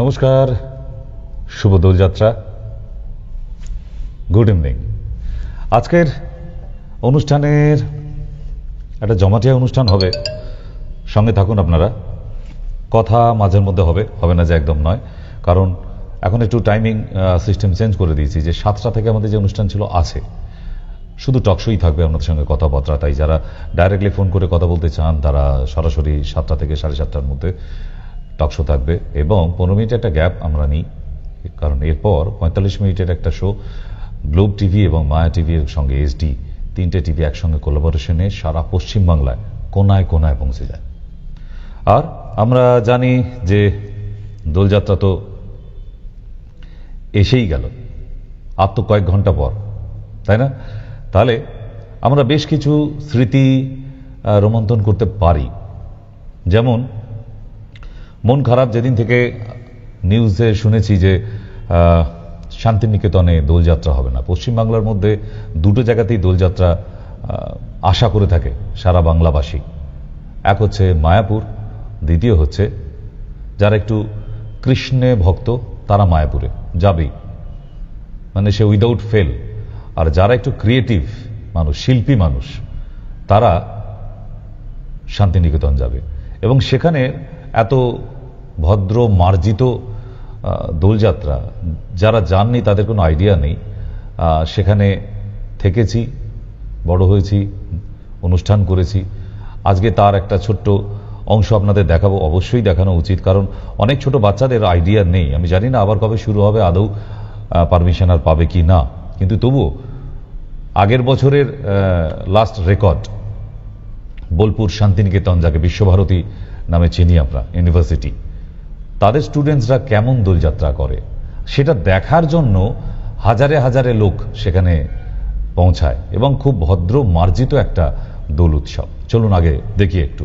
নমস্কার, শুভ Dol Jatra, good evening. আজকের অনুষ্ঠানের একটা জমাটিয়া অনুষ্ঠান হবে, সঙ্গে থাকুন আপনারা। কথা মাঝের মধ্যে হবে না যে একদম নয়, কারণ এখন একটু টাইমিং সিস্টেম চেঞ্জ করে দিয়েছি, যে 7টা থেকে আমাদের যে অনুষ্ঠান ছিল আছে, শুধু টকশোই থাকবে আপনাদের সঙ্গে কথাবার্তা। তাই যারা ডাইরেক্টলি ফোন করে কথা বলতে চান তারা সরাসরি 7টা থেকে 7:30টার মধ্যে টকশো থাকবে, এবং 15 মিনিট একটা গ্যাপ আমরা নিই, কারণ এরপর 45 মিনিটের একটা শো গ্লোব টিভি এবং মায়া টিভির সঙ্গে HD, 3টে টিভি একসঙ্গে কোলাবোরেশনে সারা পশ্চিমবাংলায় কোনায় কোনায় পৌঁছে যায়। আর আমরা জানি যে দোলযাত্রা তো এসেই গেল, আর তো কয়েক ঘন্টা পর, তাই না? তাহলে আমরা বেশ কিছু স্মৃতি রোমন্থন করতে পারি। যেমন মন খারাপ যেদিন থেকে নিউজে শুনেছি যে শান্তিনিকেতনে দোলযাত্রা হবে না। পশ্চিমবাংলার মধ্যে দুটো জায়গাতেই দোলযাত্রা আশা করে থাকে সারা বাংলাবাসী। এক হচ্ছে মায়াপুর, দ্বিতীয় হচ্ছে যারা একটু কৃষ্ণে ভক্ত তারা মায়াপুরে যাবেই, মানে সে উইদাউট ফেল। আর যারা একটু ক্রিয়েটিভ মানুষ, শিল্পী মানুষ, তারা শান্তিনিকেতন যাবে। এবং সেখানে এত ভদ্র মার্জিত দোলযাত্রা, যারা যাননি তাদের কোনো আইডিয়া নেই। সেখানে থেকেছি, বড় হয়েছি, অনুষ্ঠান করেছি। আজকে তার একটা ছোট্ট অংশ আপনাদের দেখাবো, অবশ্যই দেখানো উচিত, কারণ অনেক ছোট বাচ্চাদের আইডিয়া নেই। আমি জানি না আবার কবে শুরু হবে, আদৌ পারমিশন আর পাবে কি না, কিন্তু তবুও আগের বছরের লাস্ট রেকর্ড বোলপুর শান্তিনিকেতন, যাকে বিশ্বভারতী নামে চিনি আমরা, ইউনিভার্সিটি, তাদের স্টুডেন্টসরা কেমন দোলযাত্রা করে সেটা দেখার জন্য হাজারে হাজারে লোক সেখানে পৌঁছায়, এবং খুব ভদ্র মার্জিত একটা দোল উৎসব। চলুন আগে দেখি একটু।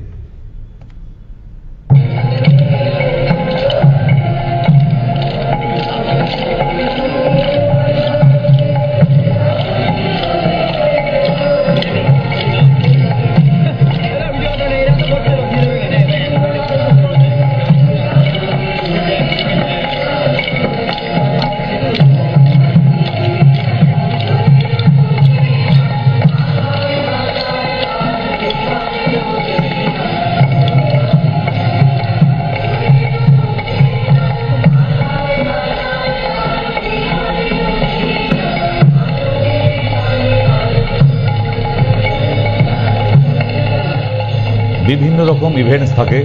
বিভিন্ন রকম ইভেন্টস থাকে।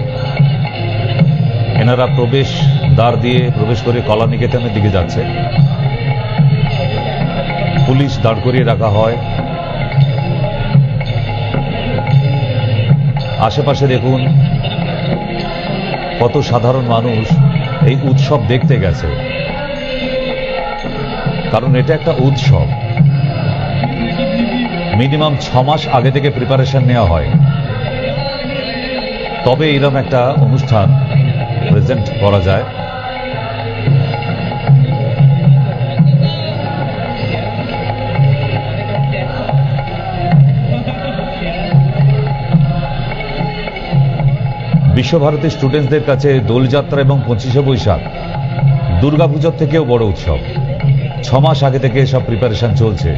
এনারা প্রবেশ দ্বার দিয়ে প্রবেশ করে কলানিকেতনের দিকে যাচ্ছে, পুলিশ দাঁড় করিয়ে রাখা হয়। আশেপাশে দেখুন কত সাধারণ মানুষ এই উৎসব দেখতে গেছে, কারণ এটা একটা উৎসব। মিনিমাম 6 মাস আগে থেকে প্রিপারেশন নেওয়া হয়, তবে এরকম একটা অনুষ্ঠান প্রেজেন্ট করা যায়। বিশ্বভারতী স্টুডেন্টসদের কাছে দোলযাত্রা এবং 25শে বৈশাখ দুর্গাপুজোর থেকেও বড় উৎসব। 6 মাস আগে থেকে সব প্রিপারেশন চলছে।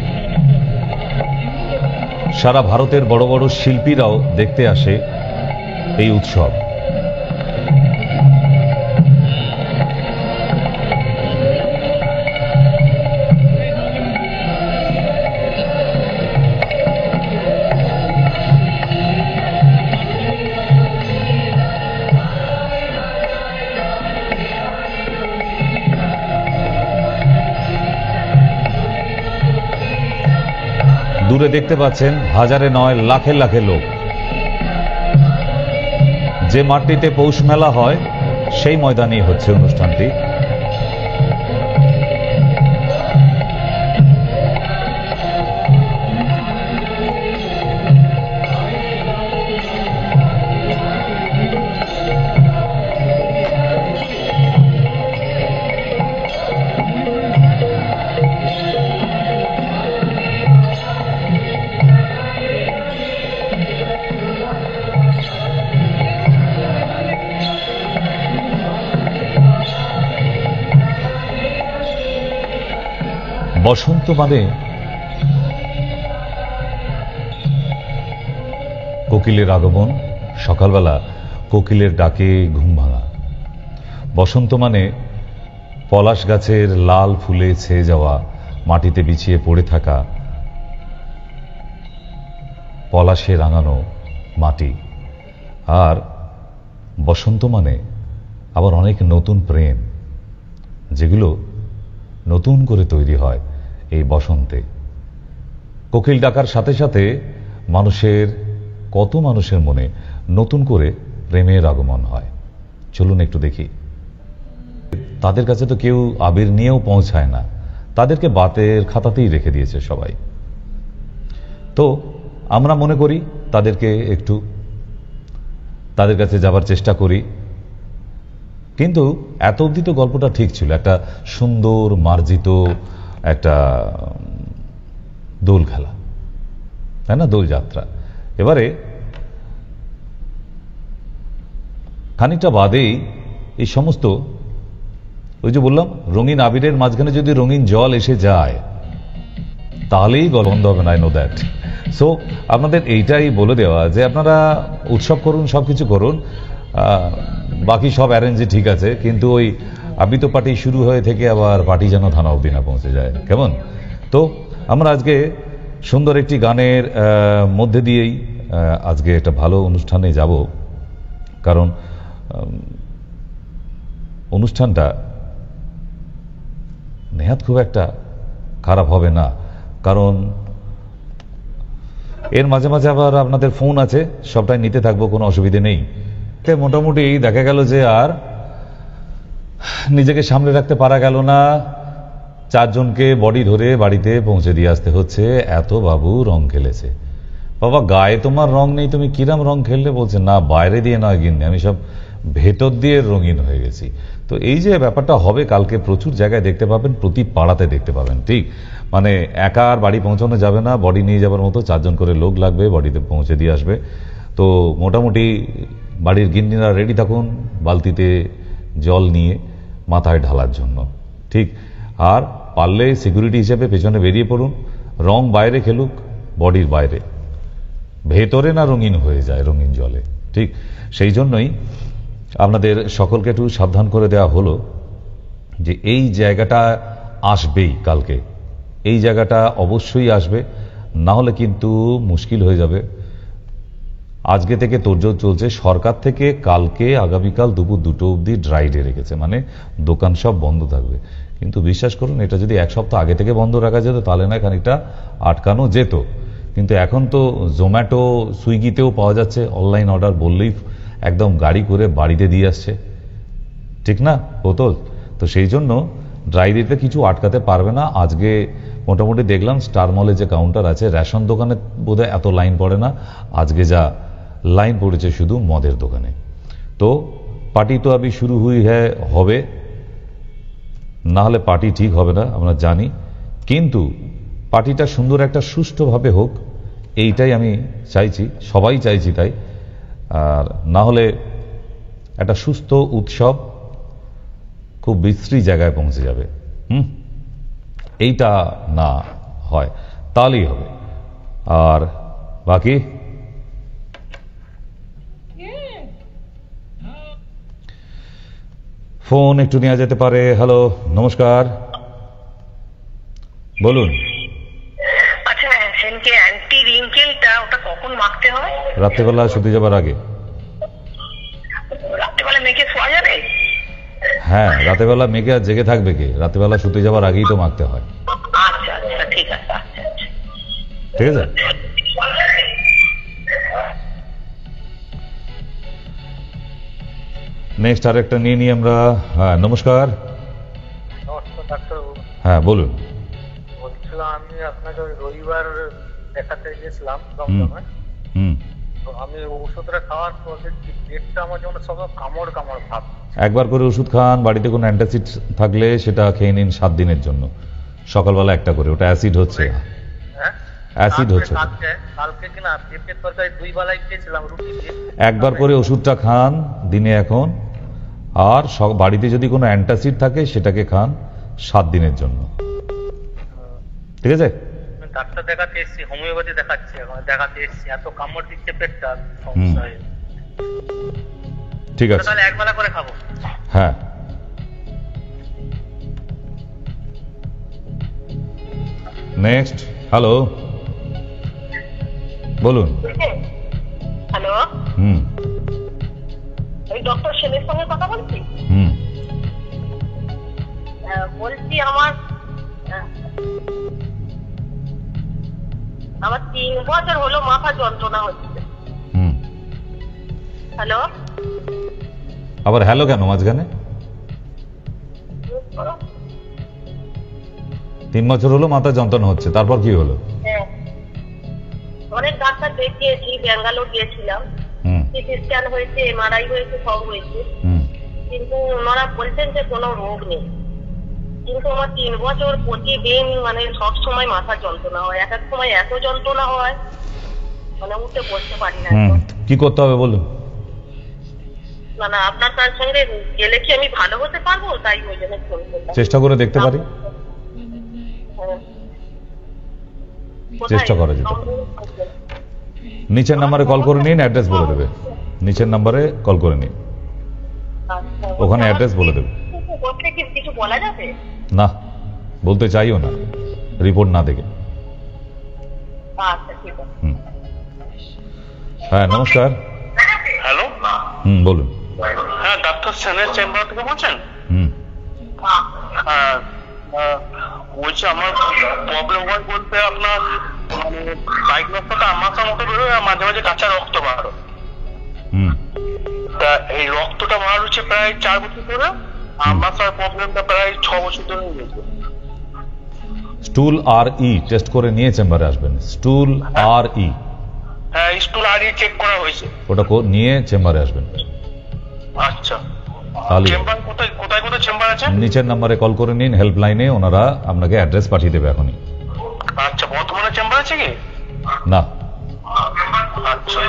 সারা ভারতের বড় বড় শিল্পীরাও দেখতে আসে এই উৎসব। দূরে দেখতে পাচ্ছেন হাজারে নয় লাখে লাখে লোক। যে মাটিতে পৌষ মেলা হয় সেই ময়দানেই হচ্ছে অনুষ্ঠানটি। বসন্ত মানে কোকিলের আগমন, সকালবেলা কোকিলের ডাকে ঘুম ভাঙা। বসন্ত মানে পলাশ গাছের লাল ফুলে ছেয়ে যাওয়া, মাটিতে বিছিয়ে পড়ে থাকা পলাশে রাঙানো মাটি। আর বসন্ত মানে আবার অনেক নতুন প্রেম, যেগুলো নতুন করে তৈরি হয় এই বসন্তে। কোকিল ডাকার সাথে সাথে কত মানুষের মনে নতুন করে প্রেমের আগমন হয়। চলুন একটু দেখি। তাদের কাছে তো কেউ আবির নিয়েও পৌঁছায় না, তাদেরকে বাতের খাতাতেই রেখে দিয়েছে সবাই। তো আমরা মনে করি তাদেরকে একটু তাদের কাছে যাবার চেষ্টা করি। কিন্তু এত অবধি তো গল্পটা ঠিক ছিল, একটা সুন্দর মার্জিত একটা দোল খেলা, তাই না, দোলযাত্রা। এবারে খানিকটা বাদেই এই সমস্ত, ওই যে বললাম, রঙিন আবিরের মাঝখানে যদি রঙিন জল এসে যায় তাহলেই গল্প বন্ধ হবে না, আই নো দ্যাট। সো আপনাদের এইটাই বলে দেওয়া যে আপনারা উৎসব করুন, সবকিছু করুন, বাকি সব অ্যারেঞ্জে ঠিক আছে, কিন্তু ওই আবৃত পার্টি শুরু হয়ে থেকে আবার পার্টি যেন থানা অবধি না পৌঁছে যায়, কেমন? তো আমরা আজকে সুন্দর একটি গানের মধ্যে দিয়েই আজকে একটা ভালো অনুষ্ঠানে যাব, কারণ অনুষ্ঠানটা নেহাত খুব একটা খারাপ হবে না, কারণ এর মাঝে মাঝে আবার আপনাদের ফোন আছে, সবটাই নিতে থাকবো, কোনো অসুবিধে নেই। মোটামুটি দেখা গেল যে আর নিজেকে সামলে রাখতে পারা গেল না, 4 জনকে বডি ধরে বাড়িতে পৌঁছে দিয়ে আসতে হচ্ছে। এত বাবু রং খেলেছে। বাবা, গায়ে তোমার রং নেই, তুমি কিরাম রং খেললে? বলছে না, বাইরে দিয়ে নয় গিন্নি, আমি সব ভেতর দিয়ে রঙিন হয়ে গেছি। তো এই যে ব্যাপারটা হবে কালকে, প্রচুর জায়গায় দেখতে পাবেন, প্রতি পাড়াতে দেখতে পাবেন। ঠিক মানে একা আর বাড়ি পৌঁছানো যাবে না, বডি নিয়ে যাবার মতো 4 জন করে লোক লাগবে, বডিতে পৌঁছে দিয়ে আসবে। তো মোটামুটি বাড়ির গিন্নিরা রেডি থাকুন বালতিতে জল নিয়ে মাথায় ঢালার জন্য। ঠিক, আর পারলে সিকিউরিটি হিসেবে পেছনে বেরিয়ে পড়ুন, রং বাইরে খেলুক, বডির বাইরে, ভেতরে না রঙিন হয়ে যায় রঙিন জলে। ঠিক, সেই জন্যই আপনাদের সকলকে একটু সাবধান করে দেওয়া হলো যে এই জায়গাটা আসবেই কালকে, এই জায়গাটা অবশ্যই আসবে, না হলে কিন্তু মুশকিল হয়ে যাবে। আজকে থেকে তোড়জোড় চলছে, সরকার থেকে কালকে আগামীকাল দুপুর 2টো অবধি ড্রাই ডে রেখেছে, মানে দোকান সব বন্ধ থাকবে। কিন্তু বিশ্বাস করুন, এটা যদি 1 সপ্তাহ আগে থেকে বন্ধ রাখা যেত তাহলে না খানিকটা আটকানো যেত। কিন্তু এখন তো জোম্যাটো, সুইগিতেও পাওয়া যাচ্ছে, অনলাইন অর্ডার বললেই একদম গাড়ি করে বাড়িতে দিয়ে আসছে, ঠিক না বোতল? তো সেই জন্য ড্রাই ডেতে কিছু আটকাতে পারবে না। আজকে মোটামুটি দেখলাম স্টার মলে যে কাউন্টার আছে, রেশন দোকানে বোধহয় এত লাইন পড়ে না, আজকে যা লাইন পড়েছে শুধু মদের দোকানে। তো পার্টি তো আবি শুরু হবে, না হলে পার্টি ঠিক হবে না, আমরা জানি। কিন্তু পার্টিটা সুন্দর একটা সুষ্ঠুভাবে হোক, এইটাই আমি চাইছি, সবাই চাইছি তাই। আর না হলে একটা সুস্থ উৎসব খুব বিশ্রী জায়গায় পৌঁছে যাবে। এইটা না হয় তাহলেই হবে। আর বাকি ফোন একটু নেওয়া যেতে পারে। হ্যালো, নমস্কার, বলুন। আচ্ছা, সেনকে অ্যান্টি রিঙ্কেলটা ওটা কখন মাখতে হয়? রাত্রেবেলা শুতে যাবার আগে। রাত্রেবেলা মেখে শোয়া যাবে? হ্যাঁ, রাতেবেলা মেঘে আর জেগে থাকবে কে? রাতেবেলা শুতে যাবার আগেই তো মাখতে হয়। আচ্ছা আচ্ছা, ঠিক আছে, আচ্ছা আচ্ছা, ঠিক আছে। নেক্সট আরেকটা নিয়ে নিই আমরা। হ্যাঁ, নমস্কার। নমস্কার ডাক্তারবাবু। হ্যাঁ, বলুন। বলছিলাম, আমি আপনাকে রবিবার দেখাতে গেছিলাম দমদমে। তো আমি ওষুধটা খাওয়ার পর পেটটা আমার যেমন সব কামড় কামড় ভাব। একবার করে ওষুধ খান, বাড়িতে কোনো অ্যান্টাসিড থাকলে সেটা খেয়ে নিন 7 দিনের জন্য, সকালবেলা একটা করে। ওটা অ্যাসিড হচ্ছে, অ্যাসিড হচ্ছে। কালকে কিনা পেঁপের তরকারি 2 বেলায় খেয়েছিলাম রুটি দিয়ে। একবার করে ওষুধটা খান দিনে এখন, আর বাড়িতে যদি কোনো অ্যান্টাসিড থাকে সেটাকে খান 7 দিনের জন্য। ঠিক আছে? ডাক্তার দেখাতে এসেছি, হোমিওপ্যাথি দেখাচ্ছি, এখন দেখাতে এসেছি, এত কামড় দিচ্ছে পেটটা, সমস্যা হয়ে যাচ্ছে। ঠিক আছে, তাহলে একবেলা করে খাবো? হ্যাঁ। নেক্সট। হ্যালো, বলুন। হ্যালো, হুম আমি ডক্টর সেনের সঙ্গে কথা বলছি। হুম বলছি আমার 3 বছর হলো মাথা যন্ত্রণা হচ্ছে। হুম হ্যালো, আবার হ্যালো কেন মাঝখানে? 3 বছর হলো মাথা যন্ত্রণা হচ্ছে, তারপর কি হলো? হ্যাঁ, অনেক ডাক্তার দেখিয়েছি, ব্যাঙ্গালোর গিয়েছিলাম, হুম সিটি স্ক্যান হয়েছে, এমআরআই হয়েছে, সব হয়েছে, হুম কিন্তু ওনারা বলছেন যে কোনো রোগ নেই। কিন্তু আমার 3 বছর প্রতিদিন মানে সব সময় মাথা যন্ত্রণা হয়, এক এক সময় এত যন্ত্রণা হয় মানে উঠে বসতে পারি না। হুম কি করতে হবে বলুন? না, আপনার তার সঙ্গে গেলে কি আমি ভালো হতে পারবো? তাই ওই জন্য ফোন করলাম। চেষ্টা করে দেখতে পারি, হ্যাঁ। চেষ্টা করা যেতে পারে। নিচের নাম্বারে কল করে নিন, অ্যাড্রেস বলে দেবে। নিচের নাম্বারে কল করে নিন, আচ্ছা, ওখানে অ্যাড্রেস বলে দেবে। বলতে কি কিছু বলা যাবে? না, বলতে চাইও না রিপোর্ট না দেখে। আচ্ছা, ঠিক আছে। হুম হ্যাঁ, নমস্কার। হ্যালো, বলুন। হ্যাঁ, ডাক্তার সেনের চেম্বার থেকে বলছেন? হুম হ্যাঁ, বলছি আমার প্রবলেম হয় বলতে আপনার মানে ডায়াগনোসটা আমাশার মতো বেরোয়, আর মাঝে মাঝে কাঁচা রক্ত বার হয়। হুম তা এই রক্তটা বার হচ্ছে প্রায় 4 বছর ধরে, আমাশার প্রবলেমটা প্রায় 6 বছর ধরে হয়েছে। স্টুল আর ই টেস্ট করে নিয়ে চেম্বারে আসবেন। স্টুল আর ই, হ্যাঁ, স্টুল আর চেক করা হয়েছে। ওটা নিয়ে চেম্বারে আসবেন। আচ্ছা, তাহলে চেম্বার কোথায় কোথায় কোথায় চেম্বার আছে? নিচের নাম্বারে কল করে নিন, হেল্পলাইনে ওনারা আপনাকে অ্যাড্রেস পাঠিয়ে দেবে এখনই। আচ্ছা, বর্তমানে চেম্বার আছে কি? না, আচ্ছা,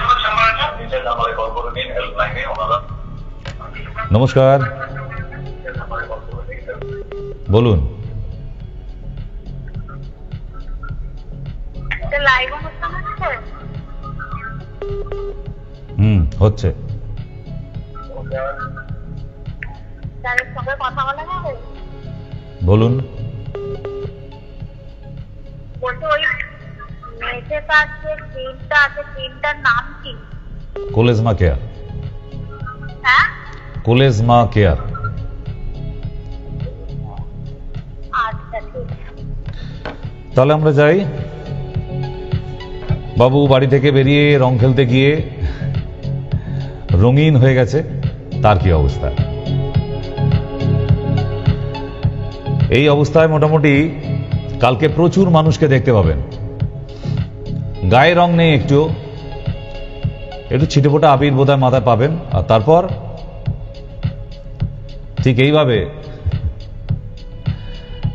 নমস্কার, বলুন। লাইভ অনুষ্ঠান হচ্ছে? হচ্ছে। তাদের সঙ্গে কথা বলা যাবে? বলুন। বলতে ওই মেঝে কাছে ক্রিমটা আছে, ক্রিমটার নাম কি? কোলেজমা কেয়ার। হ্যাঁ, কোলেজমা কেয়ার। আচ্ছা, ঠিক আছে। তাহলে আমরা যাই। বাবু বাড়ি থেকে বেরিয়ে রং খেলতে গিয়ে রঙিন হয়ে গেছে, তার কি অবস্থা? এই অবস্থায় মোটামুটি কালকে প্রচুর মানুষকে দেখতে পাবেন। গায়ে রং নেই, একটু ছিটেফোঁটা আবির বোধহয় মাথায় পাবেন, আর তারপর ঠিক এইভাবে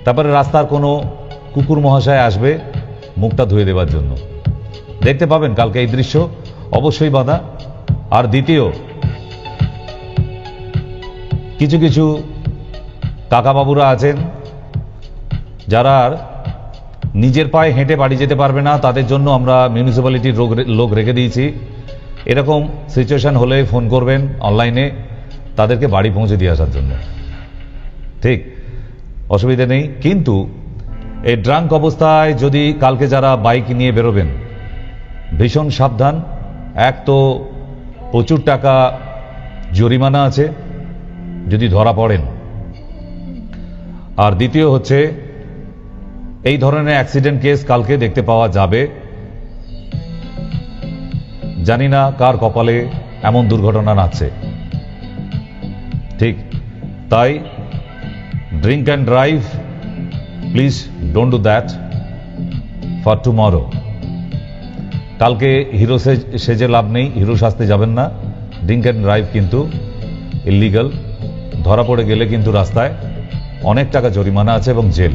তারপরে রাস্তার কোনো কুকুর মহাশয় আসবে মুখটা ধুয়ে দেবার জন্য। দেখতে পাবেন কালকে এই দৃশ্য অবশ্যই বাঁধা। আর দ্বিতীয়, কিছু কিছু কাকাবাবুরা আছেন যারা নিজের পায়ে হেঁটে বাড়ি যেতে পারবে না, তাদের জন্য আমরা মিউনিসিপ্যালিটির লোক রেখে দিয়েছি। এরকম সিচুয়েশন হলে ফোন করবেন অনলাইনে, তাদেরকে বাড়ি পৌঁছে দিয়ে আসার জন্য। ঠিক, অসুবিধা নেই। কিন্তু এই ড্রাঙ্ক অবস্থায় যদি কালকে যারা বাইক নিয়ে বেরোবেন, ভীষণ সাবধান। এক তো প্রচুর টাকা জরিমানা আছে যদি ধরা পড়েন, আর দ্বিতীয় হচ্ছে এই ধরনের অ্যাক্সিডেন্ট কেস কালকে দেখতে পাওয়া যাবে। জানি না কার কপালে এমন দুর্ঘটনা নাচছে। ঠিক তাই, drink and drive, please don't do that for tomorrow. কালকে হিরো সেজে লাভ নেই, হিরো সাজতে যাবেন না। ড্রিঙ্ক অ্যান্ড ড্রাইভ কিন্তু ইল্লিগাল, ধরা পড়ে গেলে কিন্তু রাস্তায় অনেক টাকা জরিমানা আছে এবং জেল।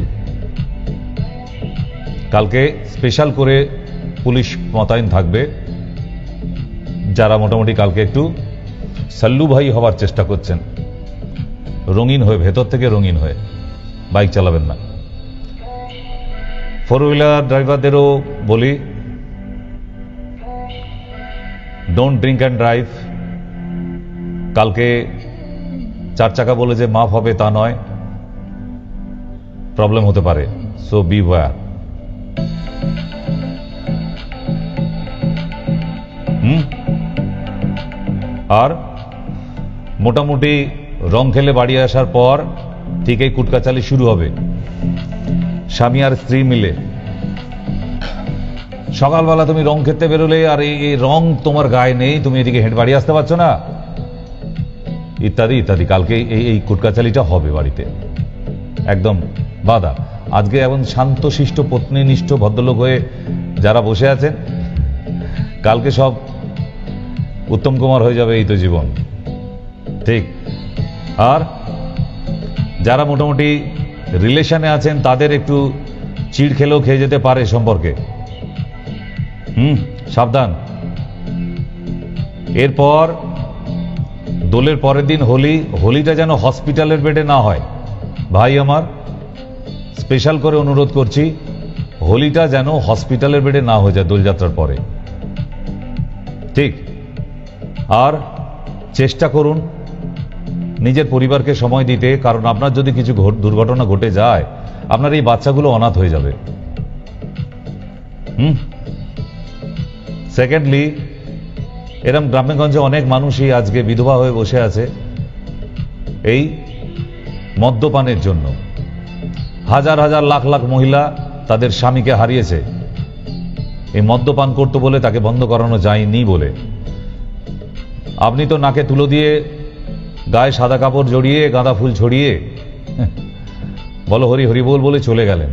কালকে স্পেশাল করে পুলিশ মোতায়েন থাকবে, যারা মোটামুটি কালকে একটু সাল্লু ভাই হওয়ার চেষ্টা করছেন, রঙিন হয়ে, ভেতর থেকে রঙিন হয়ে বাইক চালাবেন না। ফোর হুইলার ড্রাইভারদেরও বলি, ডোন্ট ড্রিঙ্ক অ্যান্ড ড্রাইভ। কালকে 4 চাকা বলে যে মাফ হবে তা নয়, প্রবলেম হতে পারে। So B wire. আর মোটামুটি রং খেলে বাড়ি আসার পর ঠিক এই কুটকাচালি শুরু হবে, স্বামী আর স্ত্রী মিলে। সকালবেলা তুমি রং খেতে বেরোলে আর এই রং তোমার গায়ে নেই, তুমি এদিকে হেঁটে বাড়ি আসতে পারছো না, ইত্যাদি ইত্যাদি। কালকে এই কুটকাচালিটা হবে বাড়িতে, একদম বাধা। আজকে এমন শান্তশিষ্ট পত্নীনিষ্ঠ ভদ্রলোক হয়ে যারা বসে আছেন, কালকে সব উত্তম কুমার হয়ে যাবে, এই তো জীবন। ঠিক। আর যারা মোটামুটি রিলেশনে আছেন তাদের একটু চিড় খেলেও খেয়ে যেতে পারে সম্পর্কে। সাবধান। এরপর দোলের পরের দিন হোলিটা যেন হসপিটালের বেডে না হয়। ভাই আমার, স্পেশাল করে অনুরোধ করছি, হোলিটা যেন হসপিটালের বেডে না হয়ে যায় দোলযাত্রার পরে। ঠিক। আর চেষ্টা করুন নিজের পরিবারকে সময় দিতে, কারণ আপনার যদি কিছু দুর্ঘটনা ঘটে যায়, আপনার এই বাচ্চাগুলো অনাথ হয়ে যাবে। সেকেন্ডলি, এরম গ্রামেগঞ্জে অনেক মানুষই আজকে বিধবা হয়ে বসে আছে এই মদ্যপানের জন্য। হাজার হাজার লাখ লাখ মহিলা তাদের স্বামীকে হারিয়েছে এই মদ্যপান করতে বলে, তাকে বন্ধ করানো যায়নি বলে। আপনি তো নাকে তুলো দিয়ে গায়ে সাদা কাপড় জড়িয়ে গাঁদা ফুল ছড়িয়ে বলো হরি হরি বল বলে চলে গেলেন,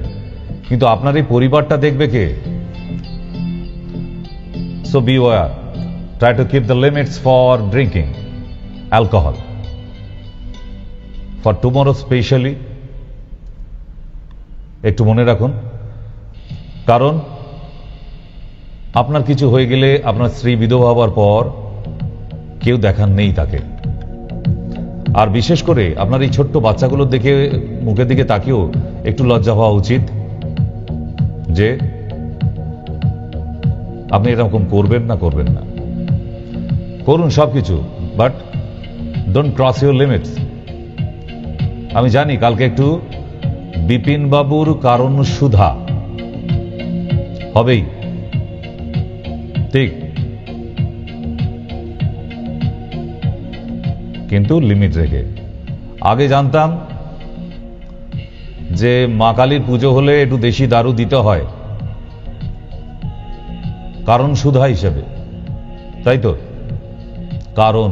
কিন্তু আপনার এই পরিবারটা দেখবে কে? So beware. Try to keep the limits for drinking alcohol. For tomorrow specially, একটু মনে রাখুন, কারণ আপনার কিছু হয়ে গেলে আপনার স্ত্রী বিধবা হওয়ার পর কেউ দেখার নেই তাকে। আর বিশেষ করে আপনার এই ছোট্ট বাচ্চাগুলোর দেখে মুখের দিকে তাকিয়েও একটু লজ্জা হওয়া উচিত যে আপনি এরকম করবেন না করুন সবকিছু, but don't cross your limits. আমি জানি কালকে একটু বিপিন বাবুর কারণ সুধা হবেই, ঠিক, কিন্তু লিমিট রেখে। আগে জানতাম যে মা কালীর পুজো হলে একটু দেশি দারু দিতে হয় কারণ সুধা হিসেবে, তাই তো? কারণ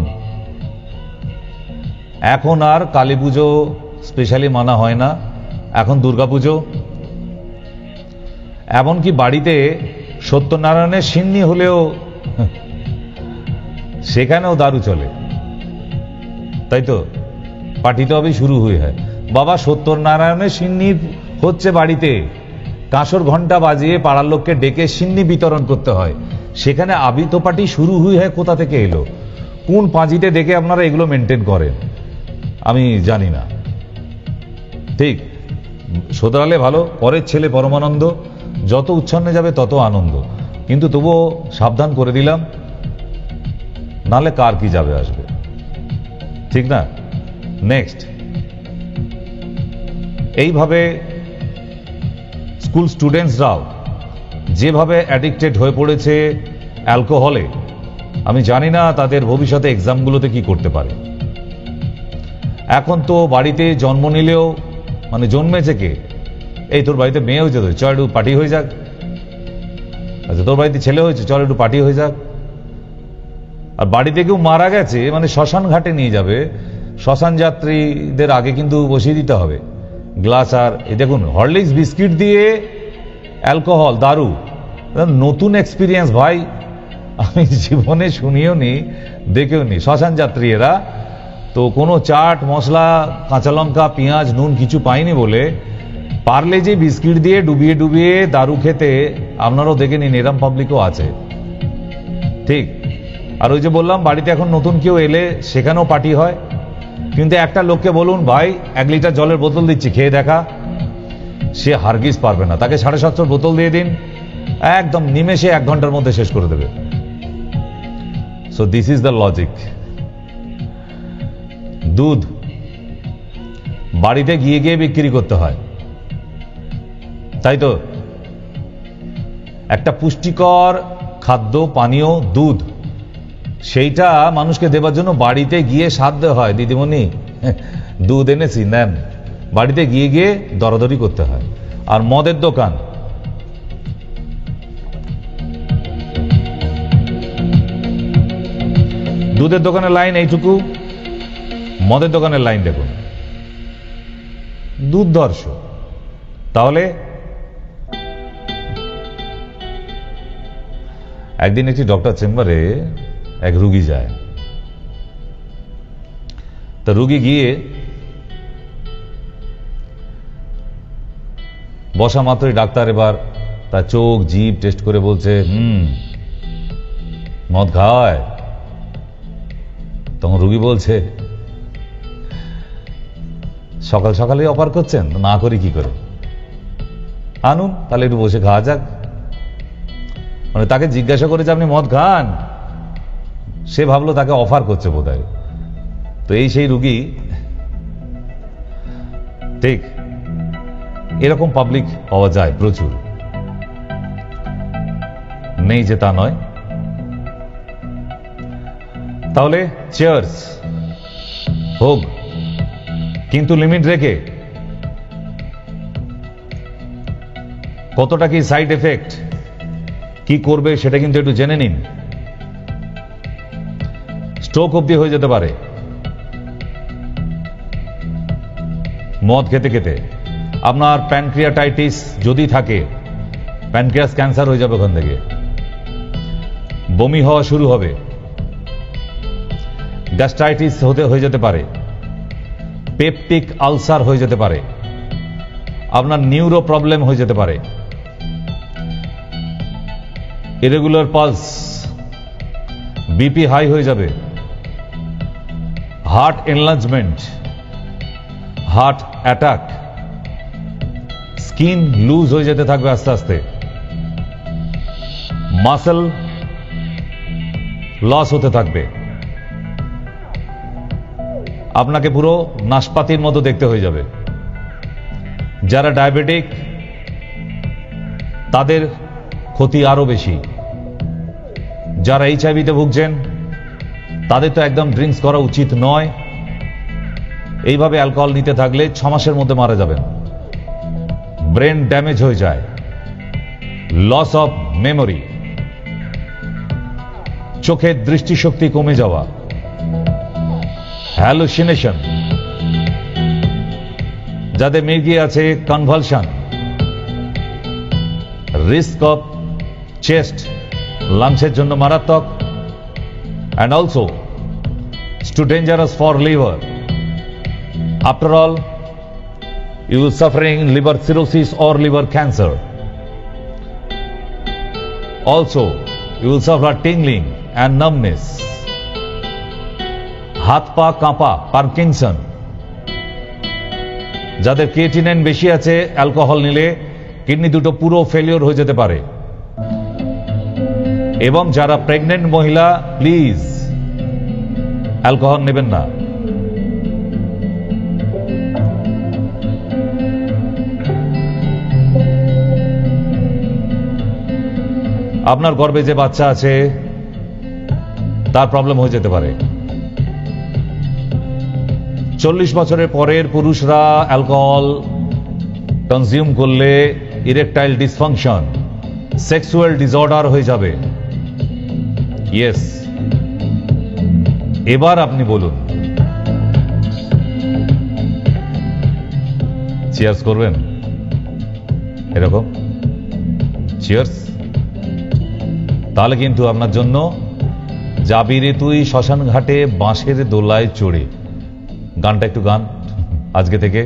এখন আর কালী পুজো স্পেশালি মানা হয় না, এখন দুর্গা পুজো। এমনকি বাড়িতে সত্যনারায়ণের সিন্নি হলেও সেখানেও দারু চলে, তাই তো? পার্টি তো হবে শুরু হয়ে হয়, বাবা সত্যনারায়ণের সিন্নি হচ্ছে বাড়িতে, কাঁসর ঘন্টা বাজিয়ে পাড়ার লোককে ডেকে সিন্নি বিতরণ করতে হয়, সেখানে আবিত পার্টি শুরু হয়ে হয়। কোথা থেকে এলো? কোন পাঁজিতে দেখে আপনারা এগুলো মেনটেন করেন আমি জানি না। ঠিক, শোধরালে ভালো, পরের ছেলে পরমানন্দ, যত উচ্ছন্নে যাবে তত আনন্দ। কিন্তু তবুও সাবধান করে দিলাম, নালে কার কি যাবে আসবে, ঠিক না? নেক্সট, এইভাবে স্কুল স্টুডেন্টসরাও যেভাবে অ্যাডিক্টেড হয়ে পড়েছে অ্যালকোহলে, আমি জানি না তাদের ভবিষ্যতে এক্সামগুলোতে কি করতে পারে। এখন তো বাড়িতে জন্ম নিলেও মানে জন্মেছে কে, এই তোর বাড়িতে মেয়ে হয়েছে, তো চল একটু পার্টি হয়ে যাক। আচ্ছা, তোর বাড়িতে ছেলে হয়েছে, চল একটু পার্টি হয়ে যাক। আর বাড়িতে কেউ মারা গেছে মানে শ্মশান ঘাটে নিয়ে যাবে, শ্মশান যাত্রীদের আগে কিন্তু বসিয়ে দিতে হবে গ্লাস। আর এই দেখুন, হরলিক্স বিস্কিট দিয়ে অ্যালকোহল, দারু, নতুন এক্সপিরিয়েন্স ভাই, আমি জীবনে শুনিও নি, দেখেও নি। শ্মশান যাত্রী এরা তো কোনো চাট মশলা, কাঁচা লঙ্কা, পেঁয়াজ, নুন কিছু পাইনি বলে পারলে যে বিস্কিট দিয়ে ডুবিয়ে ডুবিয়ে দারু খেতে, আপনারাও দেখে নিন, এরম পাবলিকও আছে, ঠিক। আর ওই যে বললাম, বাড়িতে এখন নতুন কেউ এলে সেখানেও পার্টি হয়, কিন্তু একটা লোককে বলুন, ভাই 1 লিটার জলের বোতল দিচ্ছি, খেয়ে দেখা, সে হারগিজ পারবে না। তাকে 750 বোতল দিয়ে দিন, একদম নিমেষে 1 ঘন্টার মধ্যে শেষ করে দেবে। So this is the logic. দুধ বাড়িতে গিয়ে গিয়ে বিক্রি করতে হয়, তাই তো? একটা পুষ্টিকর খাদ্য পানীয় দুধ, সেইটা মানুষকে দেবার জন্য বাড়িতে গিয়ে সাধ্য হয়। দিদিমণি দুধ এনেছি, নেন। বাড়িতে গিয়ে গিয়ে দরাদরি করতে হয়। আর মদের দোকান, দুধের দোকানের লাইন এইটুকু, মদের দোকানের লাইন দেখুন দুর্ধর্ষ। তাহলে একদিন একটি ডক্টর চেম্বারে এক রুগী যায়। তা রুগী গিয়ে বসা মাত্রই ডাক্তার এবার তার চোখ জিভ টেস্ট করে বলছে, মদ খায়? তখন রুগী বলছে, সকাল সকালে অফার করছেন, না করি কি করে, আনুন তাহলে একটু বসে খাওয়া যাক। মানে তাকে জিজ্ঞাসা করেছে আপনি মদ খান, সে ভাবলো তাকে অফার করছে বোধহয়। তো এই সেই রুগী। ঠিক এরকম পাবলিক পাওয়া যায় প্রচুর, নেই যে তা নয়। তাহলে চিয়ার্স হোক, কিন্তু লিমিট রেখে। কতটা কি সাইড এফেক্ট, কি করবে সেটা কিন্তু একটু জেনে নিন। স্ট্রোক অবধি হয়ে যেতে পারে মদ খেতে খেতে। আপনার প্যানক্রিয়াটাইটিস যদি থাকে, প্যানক্রিয়াস ক্যান্সার হয়ে যাবে ওখান থেকে, বমি হওয়া শুরু হবে, গ্যাস্ট্রাইটিস হয়ে যেতে পারে, পেপটিক আলসার হয়ে যেতে পারে, আপনার নিউরো প্রবলেম হয়ে যেতে পারে, ইরেগুলার পালস, বিপি হাই হয়ে যাবে, heart enlargement, heart attack, skin loose হয়ে যেতে থাকবে আস্তে আস্তে, মাসেল লস হতে থাকবে, আপনাকে পুরো নাশপাতির মতো দেখতে হয়ে যাবে। যারা ডায়াবেটিক তাদের ক্ষতি আরো বেশি। যারা এইচআইভিতে ভুগছেন তাদের তো একদম ড্রিঙ্কস করা উচিত নয়। এইভাবে অ্যালকোহল নিতে থাকলে 6 মাসের মধ্যে মারা যাবেন। ব্রেন ড্যামেজ হয়ে যায়, লস অফ মেমোরি, চোখের দৃষ্টিশক্তি কমে যাওয়া, হ্যালুসিনেশন, যাদের মির্গি আছে কনভালশন, রিস্ক অফ চেস্ট লাংসের জন্য মারাত্মক, and also it's too dangerous for liver. After all, you will suffering liver cirrhosis or liver cancer. Also, you will suffer tingling and numbness. হাত পা কাঁপা, পার্কিনসন। যাদের ক্রিয়েটিনিন বেশি আছে, alcohol নিলে kidney দুটো পুরো ফেলিওর হয়ে যেতে পারে। এবং যারা প্রেগনেন্ট মহিলা, প্লিজ অ্যালকোহল নেবেন না। আপনার গর্ভে যে বাচ্চা আছে তার প্রবলেম হয়ে যেতে পারে। 40 বছরের পরের পুরুষরা অ্যালকোহল কনজিউম করলে ইরেকটাইল ডিসফাংশন, সেক্সুয়াল ডিসঅর্ডার হয়ে যাবে। ইয়েস, এবার আপনি বলুন, চিয়ার্স করবেন? এরকম চিয়ার্স। তাহলে কিন্তু আপনার জন্য যাবি রে তুই শ্মশান ঘাটে বাঁশের দোলায় চড়ে, গানটা একটু গান আজকে থেকে।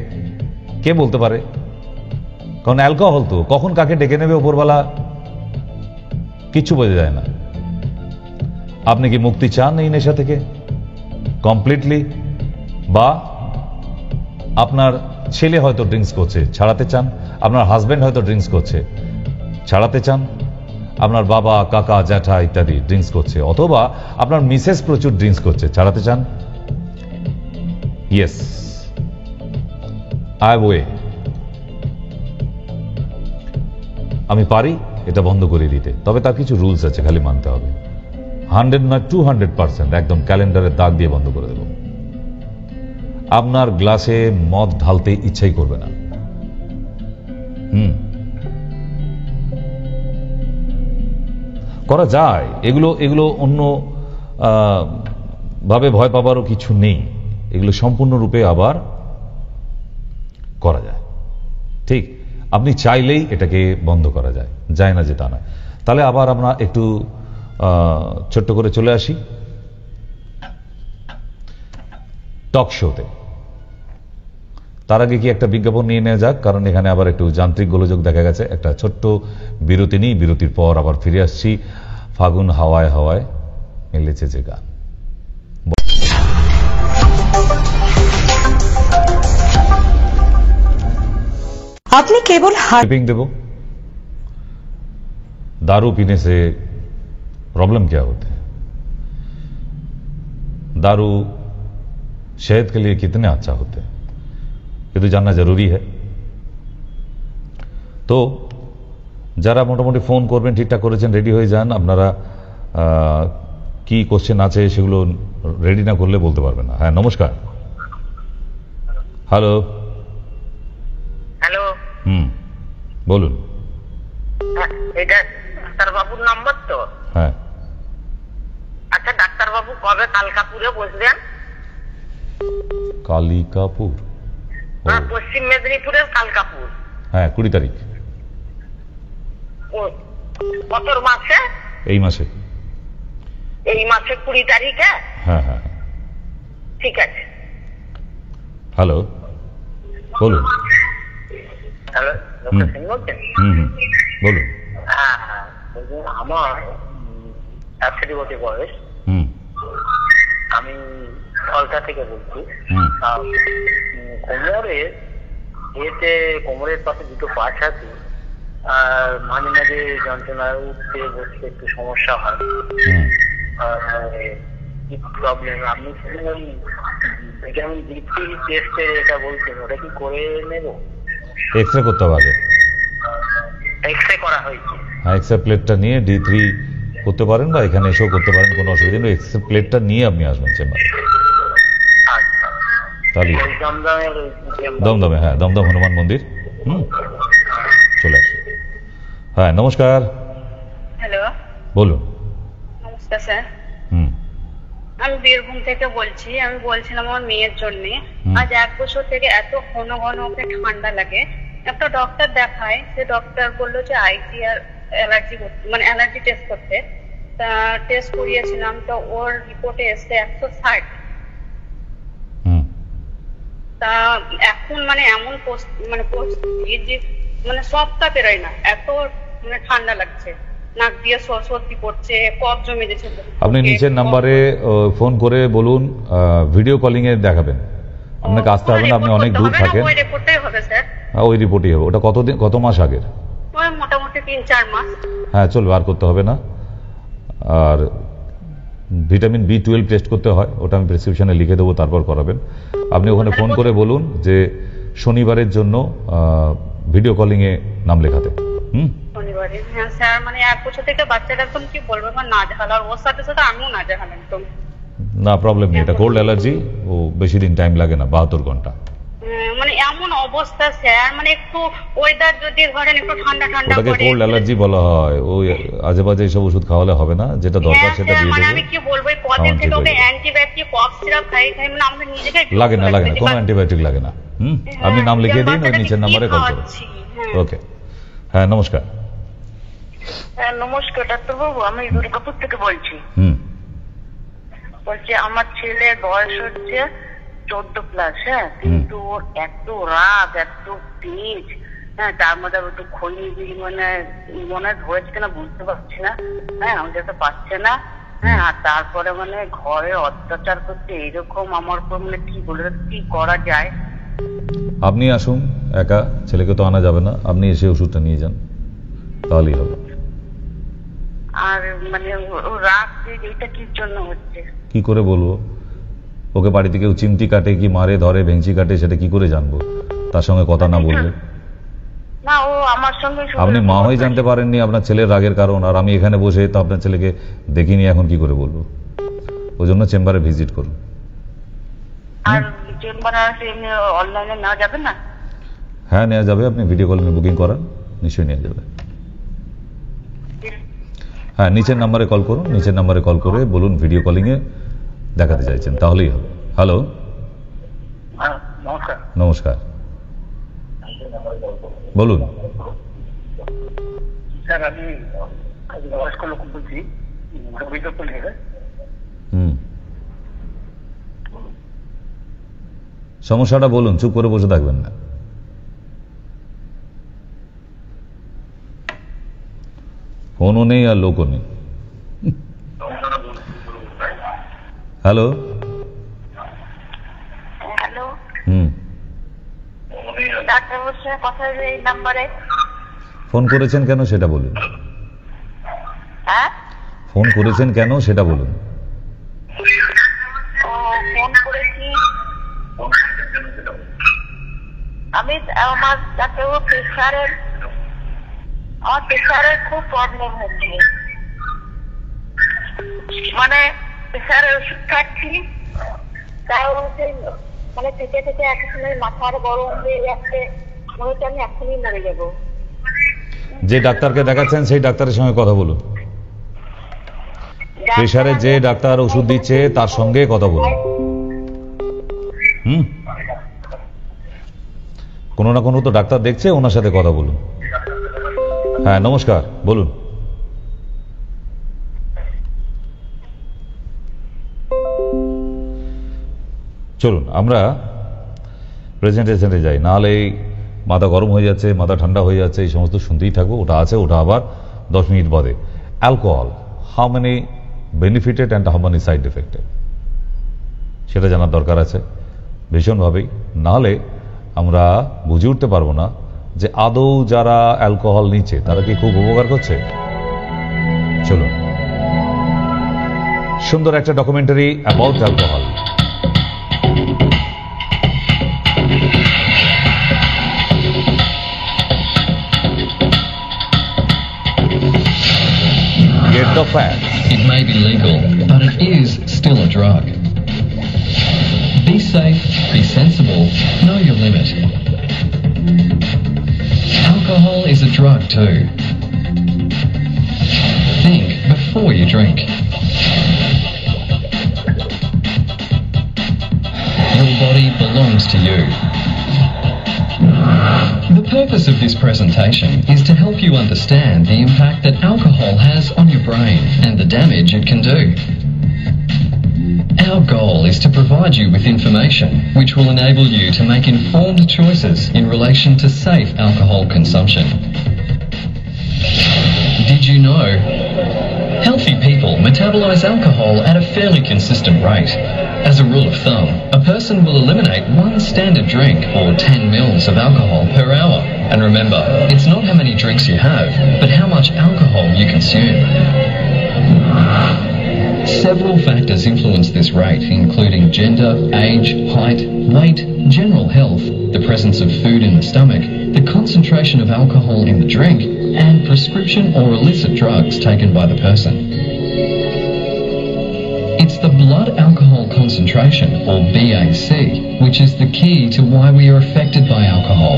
কে বলতে পারে? কারণ অ্যালকোহল তো কখন কাকে ডেকে নেবে ওপরওয়ালা কিচ্ছু বোঝা যায় না। আপনি কি মুক্তি চান এই নেশা থেকে কমপ্লিটলি? বা আপনার ছেলে হয়তো ড্রিঙ্কস করছে, ছাড়াতে চান, আপনার হাজবেন্ড হয়তো ড্রিঙ্কস করছে, ছাড়াতে চান, আপনার বাবা, কাকা, জ্যাঠা ইত্যাদি ড্রিঙ্কস করছে, অথবা আপনার মিসেস প্রচুর ড্রিঙ্কস করছে, ছাড়াতে চান। ইয়েস, আই ওয়ে, আমি পারি এটা বন্ধ করে দিতে, তবে তার কিছু রুলস আছে, খালি মানতে হবে। 100 নয় 200% একদম ক্যালেন্ডারের দাগ দিয়ে বন্ধ করে দেব। আপনার গ্লাসে মদ ঢালতে ইচ্ছাই করবে না। করা যায় এগুলো, এগুলো অন্য ভাবে ভয় পাবারও কিছু নেই, এগুলো সম্পূর্ণরূপে আবার করা যায়। ঠিক, আপনি চাইলেই এটাকে বন্ধ করা যায়, যায় না যে তা নয়। তাহলে আবার আমরা একটু ছোট্ট করে চলে আসি টক শোতে। তার আগে কি একটা বিজ্ঞাপন নিয়ে নেওয়া যাক, কারণ এখানে আবার একটু যান্ত্রিক গোলযোগ দেখা গেছে। একটা ছোট্ট বিরতি নিই, বিরতির পর আবার ফিরে আসছি। ফাগুন হাওয়ায় হাওয়ায় মিলেছে যে গান। আপনি केवल टिपिंग देवो। दारू पीने से प्रॉब्लम क्या होते हैं? दारू सेहत के लिए कितने अच्छा होते हैं ये तो जानना जरूरी है। তো যারা মোটামুটি ফোন করবেন, ঠিকঠাক করেছেন, রেডি হয়ে যান। আপনারা কি কোশ্চেন আছে সেগুলো রেডি না করলে বলতে পারবেন না। হ্যাঁ, নমস্কার। হ্যালো। হ্যালো, বলুন। এটা ডাক্তারবাবুর নাম্বার তো? হ্যাঁ। আচ্ছা, ডাক্তারবাবু কবে কালকাপুরে বসবেন? কালিকাপুর? পশ্চিম মেদিনীপুরের কালকাপুর। হ্যাঁ, 20 তারিখ। কত মাসে? এই মাসে। এই মাসে 20 তারিখে? হ্যাঁ হ্যাঁ, ঠিক আছে। হ্যালো, বলুন। হ্যালো, ডক্টর সিং বলছেন? বলুন। আমার 61 বয়স। আমি ফলতা থেকে বলছি। কোমরের পাশে দুটো পাশ আছে, আর মাঝে মাঝে যন্ত্রণা, উঠতে বসতে একটু সমস্যা হয়। কি প্রবলেম? আপনি যেমন ডিপি টেস্টের এটা বলছেন, ওটা কি করে নেব? এক্সরে করতে হবে আগে। এক্সরে করা হয়েছে। হ্যাঁ, এক্সরে প্লেটটা নিয়ে D3 করতে পারেন, বা এখানে এসেও করতে পারেন, কোনো অসুবিধা নেই। এক্সরে প্লেটটা নিয়ে আপনি আসবেন চেম্বারে। তাহলে দমদমে, হ্যাঁ, দমদম হনুমান মন্দির। চলে আসুন। হ্যাঁ, নমস্কার। হ্যালো, বলুন। নমস্কার স্যার। আমি বীরভূম থেকে বলছি। আমি বলছিলাম আমার মেয়ের জন্য, আজ 1 বছর থেকে এত ঘন ঘন ওকে ঠান্ডা লাগে। একটা ডক্টর দেখায়, সে ডক্টর বললো যে আইসিআর অ্যালার্জি, মানে অ্যালার্জি টেস্ট করতে। তা টেস্ট করিয়েছিলাম, তো ওর রিপোর্টে এসছে 160। তা এখন মানে এমন পরিস্থিতি যে মানে সবটা বেরোয় না, এত মানে ঠান্ডা লাগছে, নাক দিয়ে সর্দি পড়ছে, কফ জমে গেছে। আপনি নিচের নাম্বারে ফোন করে বলুন, ভিডিও কলিং এ দেখাবেন। আপনাকে আসতে হবে না, আপনি অনেক দূর থাকেন। ওই রিপোর্টটাই হবে স্যার? ওই রিপোর্টই হবে। ওটা কত মাস আগের? ওই মোটামুটি 3-4 মাস। হ্যাঁ, চলবে, আর করতে হবে না। আর ভিটামিন B12 টেস্ট করতে হয়, ওটা আমি প্রেসক্রিপশনে লিখে দেবো, তারপর করাবেন। আপনি ওখানে ফোন করে বলুন যে শনিবারের জন্য ভিডিও কলিং এ নাম লেখাতে। শনিবারে? হ্যাঁ স্যার, মানে 1 বছর থেকে বাচ্চাটা একদম কি বলবো, নাজেহাল, আর ওর সাথে সাথে আমিও নাজেহাল একদম। না, প্রবলেম নেই, এটা কোল্ড অ্যালার্জি, ও বেশি দিন টাইম লাগে না, 72 ঘন্টা। মানে এমন অবস্থা স্যার, মানে একটু ওয়েদার যদি ধরেন একটু ঠান্ডা ঠান্ডা ওটাকে করে, কোল্ড অ্যালার্জি বলা হয়। ওই আজে বাজে এসব ওষুধ খাওয়ালে হবে না, যেটা দরকার সেটা দিয়ে মানে দেবো। আমি কি বলবো, এই কদিন থেকে ওকে অ্যান্টিবায়োটিক, কফ সিরাপ খাই, মানে আমাদের নিজেকে লাগে না, কোনো অ্যান্টিবায়োটিক লাগে না। আপনি নাম লিখিয়ে দিন, ওই নিচের নাম্বারে কল করুন। ওকে। হ্যাঁ, নমস্কার। হ্যাঁ, নমস্কার ডাক্তারবাবু, আমি দুর্গাপুর থেকে বলছি। বলছি আমার ছেলের বয়স হচ্ছে 14+। হ্যাঁ, কিন্তু ওর এত রাগ, এত তেজ, হ্যাঁ, তার মধ্যে একটু খনি মানে মনে ধরেছে কিনা বুঝতে পারছি না। হ্যাঁ, আমি যেতে পারছে না। হ্যাঁ, আর তারপরে মানে ঘরে অত্যাচার করতে, এরকম আমার উপর মানে কি বলে কি করা যায়? আপনি আসুন একা, ছেলেকে তো আনা যাবে না, আপনি এসে ওষুধটা নিয়ে যান, তাহলেই হবে। আর মানে রাগ এটা কির জন্য হচ্ছে কি করে বলবো? ওকে বাড়িতে কেউ চিমটি কাটে কি মারে ধরে ভেঙচি কাটে সেটা কি করে জানবো তার সঙ্গে কথা না বললে? না, ও আমার সঙ্গে আপনি মা হয়ে জানতে পারেননি আপনার ছেলের রাগের কারণ, আর আমি এখানে বসে তো আপনার ছেলেকে দেখিনি, এখন কি করে বলবো? ওই জন্য চেম্বারে ভিজিট করুন। আর চেম্বারে এমনি অনলাইনে নেওয়া যাবে না? হ্যাঁ নেওয়া যাবে, আপনি ভিডিও কলিং বুকিং করান, নিশ্চয়ই নেওয়া যাবে। হ্যাঁ নিচের নাম্বারে কল করুন, নিচের নাম্বারে কল করে বলুন ভিডিও কলিং এ দেখাতে চাইছেন, তাহলেই হবে। হ্যালো, নমস্কার। নমস্কার, বলুন। স্যার আমি বয়স্ক লোক বলছি, বিজ্ঞাপন থেকে। সমস্যাটা বলুন, চুপ করে বসে থাকবেন না। ফোনও নেই আর লোকও নেই। হ্যালো, হ্যালো, হুম, ডাক্তার বলছে কথা এই নাম্বারে। ফোন করেছেন কেন সেটা বলুন। হ্যাঁ, ফোন করেছেন কেন সেটা বলুন। ফোন করেছি আমি, আমার ডাক্তারবাবু প্রেশারের খুব প্রবলেম হচ্ছে, মানে প্রেশারের ওষুধ খাচ্ছি, তাও মানে থেকে থেকে এক সময় মাথার গরম হয়ে যাচ্ছে, মনে হচ্ছে আমি এখনই মরে যাবো। যে ডাক্তারকে দেখাচ্ছেন সেই ডাক্তারের সঙ্গে কথা বলুন, প্রেশারে যে ডাক্তার ওষুধ দিচ্ছে তার সঙ্গে কথা বলুন। কোনো না কোনো তো ডাক্তার দেখছে, ওনার সাথে কথা বলুন। হ্যাঁ নমস্কার, বলুন। চলুন আমরা প্রেজেন্টেশনে যাই, নাহলে এই মাথা গরম হয়ে যাচ্ছে, মাথা ঠান্ডা হয়ে যাচ্ছে, এই সমস্ত শুনতেই থাকবো। ওটা আছে, ওটা আবার 10 মিনিট বাদে। Alcohol, how many benefited and how many side affected, সেটা জানার দরকার আছে ভীষণভাবেই, নাহলে আমরা বুঝে উঠতে পারবো না যে আদৌ যারা অ্যালকোহল নিচ্ছে তারা কি খুব উপকার করছে। চলুন, সুন্দর একটা documentary about alcohol. Get the facts. It may be legal, but it is still a drug. Be safe, be sensible, know your limit. Alcohol is a drug too. Think before you drink. Your body belongs to you. The purpose of this presentation is to help you understand the impact that alcohol has on your brain and the damage it can do. Our goal is to provide you with information which will enable you to make informed choices in relation to safe alcohol consumption. Did you know? Healthy people metabolize alcohol at a fairly consistent rate. As a rule of thumb, a person will eliminate 1 standard drink or 10 mils of alcohol per hour. And remember, it's not how many drinks you have, but how much alcohol you consume. Several factors influence this rate, including gender, age, height, weight, general health, the presence of food in the stomach, the concentration of alcohol in the drink, and prescription or illicit drugs taken by the person. It's the blood alcohol concentration, or BAC, which is the key to why we are affected by alcohol.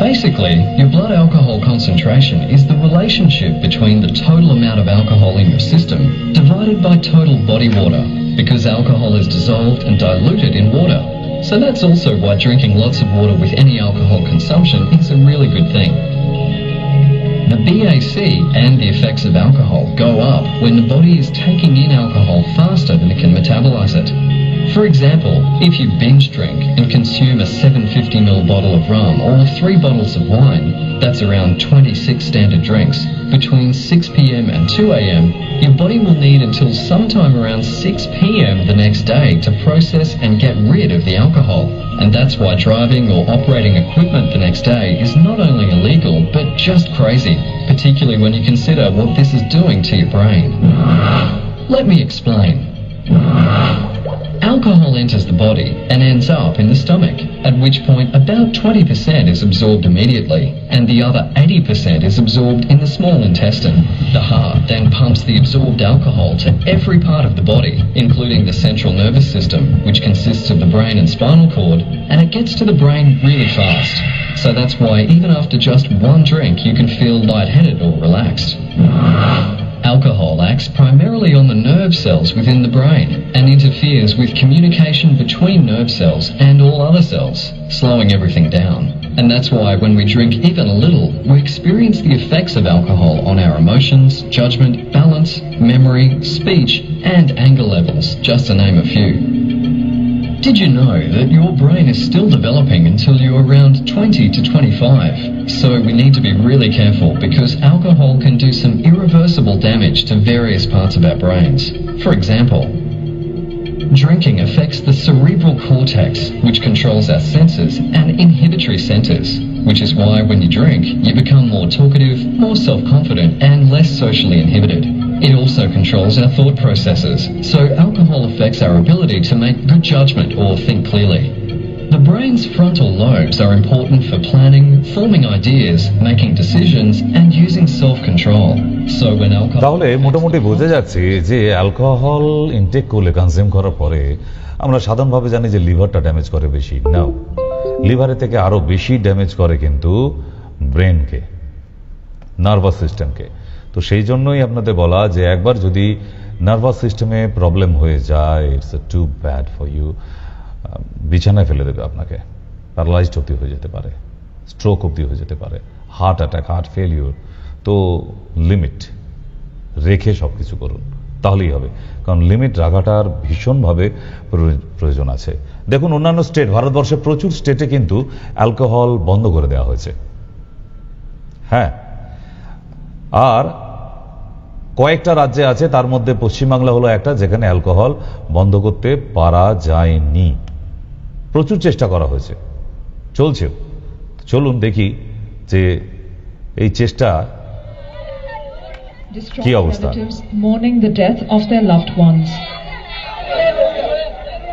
Basically, your blood alcohol concentration is the relationship between the total amount of alcohol in your system divided by total body water, because alcohol is dissolved and diluted in water. So that's also why drinking lots of water with any alcohol consumption is a really good thing. The BAC and the effects of alcohol go up when the body is taking in alcohol faster than it can metabolize it. For example, if you binge drink and consume a 750ml bottle of rum or 3 bottles of wine, that's around 26 standard drinks, between 6 p.m. and 2 a.m, your body will need until sometime around 6 p.m. the next day to process and get rid of the alcohol. And that's why driving or operating equipment the next day is not only illegal, but just crazy, particularly when you consider what this is doing to your brain. Let me explain. Alcohol enters the body and ends up in the stomach, at which point about 20% is absorbed immediately, and the other 80% is absorbed in the small intestine. The heart then pumps the absorbed alcohol to every part of the body, including the central nervous system, which consists of the brain and spinal cord, and it gets to the brain really fast. So that's why even after just one drink you can feel lightheaded or relaxed. Alcohol acts primarily on the nerve cells within the brain and interferes with communication between nerve cells and all other cells, slowing everything down. And that's why when we drink even a little, we experience the effects of alcohol on our emotions, judgment, balance, memory, speech, and anger levels, just to name a few. Did you know that your brain is still developing until you're around 20 to 25? So we need to be really careful because alcohol can do some irreversible damage to various parts of our brains. For example, drinking affects the cerebral cortex, which controls our senses, and inhibitory centers, which is why when you drink, you become more talkative, more self-confident, and less socially inhibited. It also controls our thought processes, so alcohol affects our ability to make good judgment or think clearly. The brain's frontal lobes are important for planning, forming ideas, making decisions, and using self-control. So when alcohol... তাহলে মোটামুটি বোঝা যাচ্ছে যে alcohol intact করলে, consume করার পরে আমরা সাধারণভাবে জানি যে লিভারটা ড্যামেজ করে বেশি। না, লিভারের থেকে আরো বেশি ড্যামেজ করে কিন্তু ব্রেনকে, নার্ভাস সিস্টেমকে। তো সেই জন্যই আপনাদের বলা যে একবার যদি নার্ভাস সিস্টেমে প্রবলেম হয়ে যায়, it's too bad for you, বিছানায় ফেলে দেবে আপনাকে, প্যারালাইজড অবধি হয়ে যেতে পারে, স্ট্রোক অবধি হয়ে যেতে পারে, হার্ট অ্যাটাক, হার্ট ফেলিওর। তো লিমিট রেখে সবকিছু করুন, তাহলেই হবে। কারণ লিমিট রাখাটার ভীষণভাবে প্রয়োজন আছে। দেখুন অন্যান্য স্টেট, ভারতবর্ষের প্রচুর স্টেটে কিন্তু অ্যালকোহল বন্ধ করে দেওয়া হয়েছে। হ্যাঁ, আর কয়েকটা রাজ্যে আছে, তার মধ্যে পশ্চিমবাংলা হলো একটা, যেখানে অ্যালকোহল বন্ধ করতে পারা যায়নি। প্রচুর চেষ্টা করা হয়েছে, চলছে। চলুন দেখি যে এই চেষ্টা কি অবস্থা। Mourning the death of their loved ones.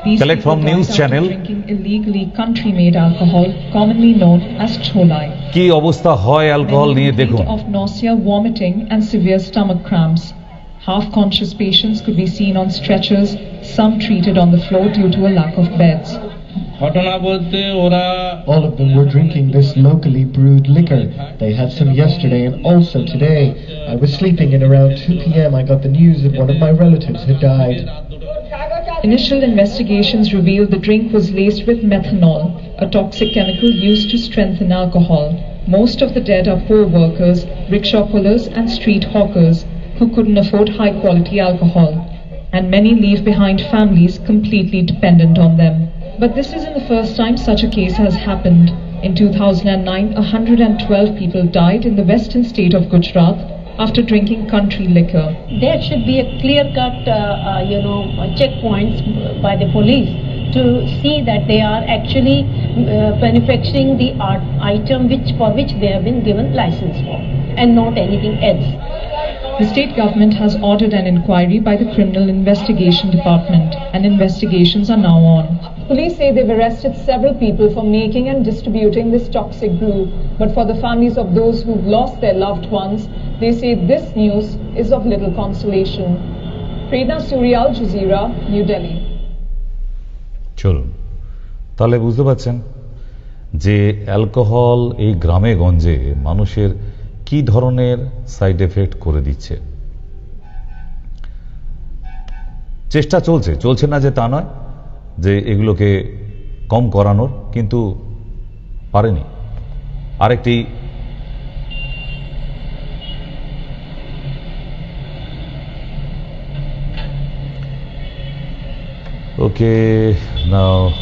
These Collect from news channel. Drinking illegally country-made alcohol, commonly known as cholai. কি অবস্থা হয় অ্যালকোহল নিয়ে দেখুন। Of nausea, vomiting, and severe stomach cramps. Half-conscious patients could be seen on stretchers, some treated on the floor due to a lack of beds. All of them were drinking this locally brewed liquor. They had some yesterday and also today. I was sleeping and around 2 p.m. I got the news that one of my relatives had died. Initial investigations revealed the drink was laced with methanol, a toxic chemical used to strengthen alcohol. Most of the dead are poor workers, rickshaw pullers and street hawkers who couldn't afford high-quality alcohol, and many leave behind families completely dependent on them. But this isn't the first time such a case has happened. In 2009, 112 people died in the western state of Gujarat after drinking country liquor. There should be a clear-cut, checkpoints by the police to see that they are actually manufacturing the item for which they have been given license for, and not anything else. The state government has ordered an inquiry by the Criminal Investigation Department, and investigations are now on. Police say they've arrested several people for making and distributing this toxic brew, but for the families of those who've lost their loved ones, they say this news is of little consolation. Prerna Surya, Al Jazeera, New Delhi. চলুন তাহলে বুঝতে পারছেন যে alcohol এই গ্রামে গঞ্জে মানুষের কি ধরনের সাইড এফেক্ট করে দিচ্ছে। চেষ্টা চলছে না যে তা নয়, যে এগুলোকে কম করানোর, কিন্তু পারেনি। আরেকটি Okay, now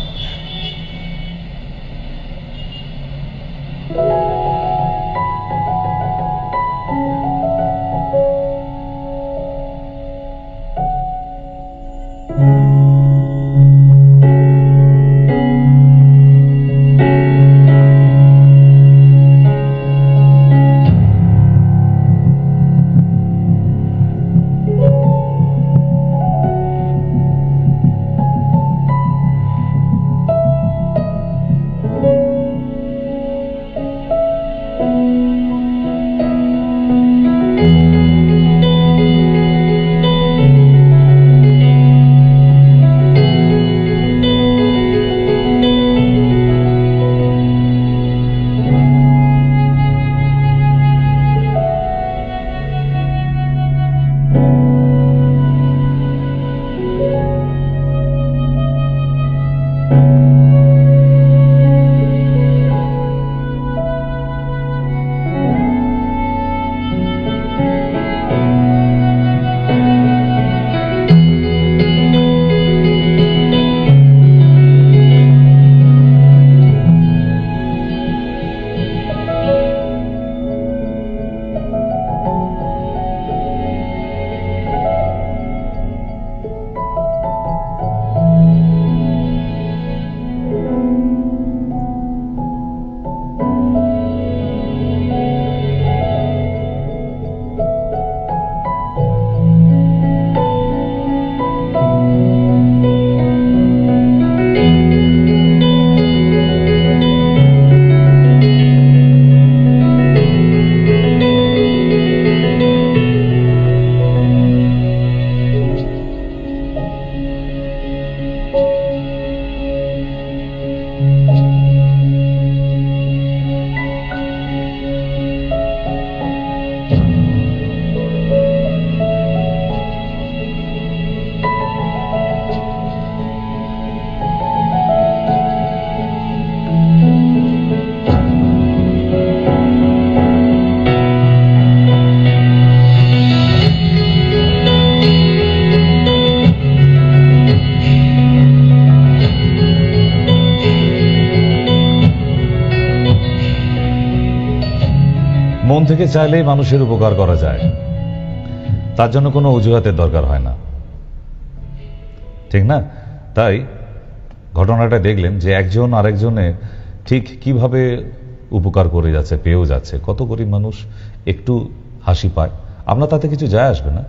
মন থেকে চাইলেই মানুষের উপকার করা যায়, তার জন্য কোনো অজুহাতের দরকার হয় না, ঠিক না? তাই ঘটনাটা দেখলেন যে একজন আরেকজনে ঠিক কিভাবে উপকার করে যাচ্ছে, পেয়েও যাচ্ছে। কত গরিব মানুষ একটু হাসি পায়, আমরা তাতে কিছু যায় আসবে না,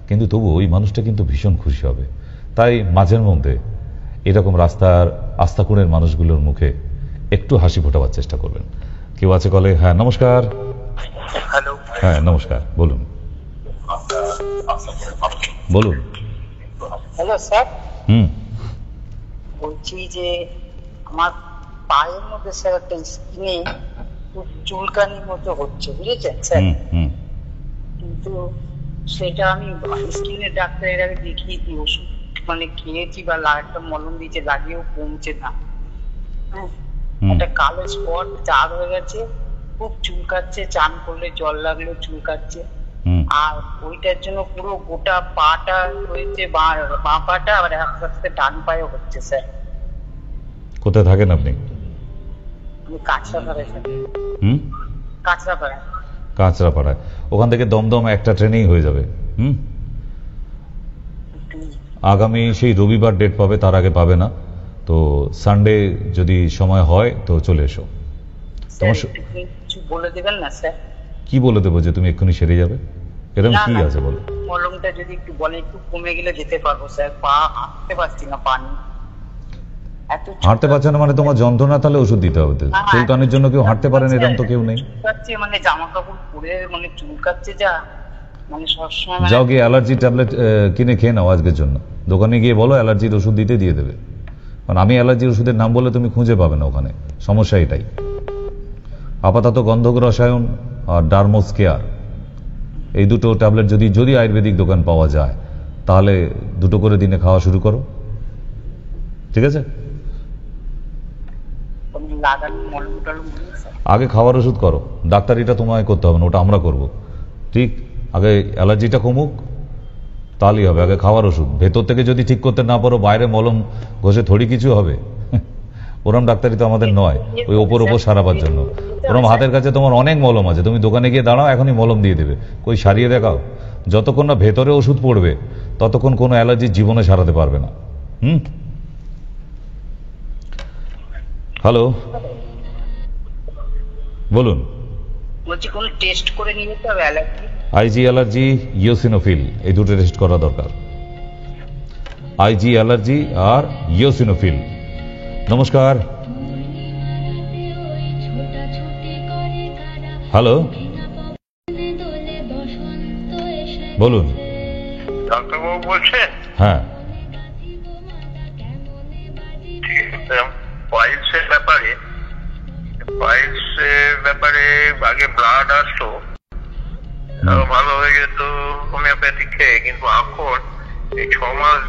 কিন্তু তবু ওই মানুষটা কিন্তু ভীষণ খুশি হবে। তাই মাঝের মধ্যে এরকম রাস্তার আস্তাকুঁড়ের মানুষগুলোর মুখে একটু হাসি ফোটাবার চেষ্টা করবেন। কেউ আছে কলে? হ্যাঁ, নমস্কার। হ্যালো। হ্যাঁ, নমস্কার, বলুন বলুন। হ্যালো স্যার, হুম, বলছি যে আমার পায়ের মধ্যে স্যার একটা স্কিনে খুব চুলকানির মতো হচ্ছে, বুঝেছেন স্যার? কিন্তু সেটা আমি স্কিনের ডাক্তারের আগে দেখিয়েছি, ওষুধ মানে খেয়েছি বা একটা মলম দিয়েছে, লাগিয়েও কমছে না। হ্যাঁ, একটা কালো স্পট চার হয়ে গেছে, খুব চুলকাচ্ছে, চান করলে জল লাগলেও চুলকাচ্ছে। আর ওইটার জন্য পুরো গোটা পাটা হয়েছে, বাঁ পাটা, আবার আস্তে আস্তে ডান পায়ে হচ্ছে স্যার। কোথায় থাকেন আপনি? আমি কাঁচরাপাড়ায় থাকি। কাঁচরাপাড়ায়। কাঁচরাপাড়ায়, ওখান থেকে দমদম একটা ট্রেনেই হয়ে যাবে। আগামী সেই রবিবার ডেট পাবে, তার আগে পাবে না। তো সানডে যদি সময় হয় তো চলে এসো। কিছু বলে দেবেন না স্যার? কি বলে দেবো যে তুমি এক্ষুনি সেরে যাবে? এরকম কি আছে বলো? মলমটা যদি একটু বলে, একটু কমে গেলে যেতে পারবো স্যার। পা হাঁটতে পারছি না, পানি হাঁটতে পারছে না মানে তোমার যন্ত্রণা, তাহলে ওষুধ দিতে হবে। চুলকানির জন্য কেউ হাঁটতে পারেন এরকম তো কেউ নেই। মানে জামা কাপড় পরে মানে চুলকাচ্ছে, যা মানে সবসময়। যাও গিয়ে অ্যালার্জি ট্যাবলেট কিনে খেয়ে নাও আজকের জন্য। দোকানে গিয়ে বলো অ্যালার্জির ওষুধ দিতে, দিয়ে দেবে। কারণ আমি অ্যালার্জির ওষুধের নাম বলে তুমি খুঁজে পাবে না ওখানে, সমস্যা এটাই। আপাতত গন্ধক রসায়ন আর ডার্মোস কেয়ার, এই দুটো ট্যাবলেট যদি আয়ুর্বেদিক দোকান পাওয়া যায়, তাহলে দুটো করে দিনে খাওয়া শুরু করো, ঠিক আছে? আগে খাওয়ার ওষুধ করো, ডাক্তারিটা তোমায় করতে হবে না, ওটা আমরা করব। ঠিক, আগে অ্যালার্জিটা কমুক, তাহলেই হবে। আগে খাওয়ার ওষুধ, ভেতর থেকে যদি ঠিক করতে না পারো বাইরে মলম ঘষে থোড়ি কিছু হবে। ওরম ডাক্তারি তো আমাদের নয়, ওই ওপর সারাবার জন্য। ওরম হাতের কাছে তোমার অনেক মলম আছে, তুমি দোকানে গিয়ে দাঁড়াও, এখনই মলম দিয়ে দেবে, কই সারিয়ে দেখাও। যতক্ষণ না ভেতরে ওষুধ পড়বে ততক্ষণ কোনো অ্যালার্জি জীবনে সারাতে পারবে না। হ্যালো, বলুন। বলছি কোন টেস্ট করে নিয়ে তো অ্যালার্জি, আইজি অ্যালার্জি, ইওসিনোফিল, এই দুটো টেস্ট করা দরকার। আইজি অ্যালার্জি আর ইওসিনোফিল। নমস্কার, হ্যালো, বলুন। ডাক্তারবাবু বলছেন? হ্যাঁ, পাইলসের ব্যাপারে আগে ব্লাড আসতো, ভালো হয়ে যেত হোমিওপ্যাথি খেয়ে, কিন্তু এখন এই 6 মাস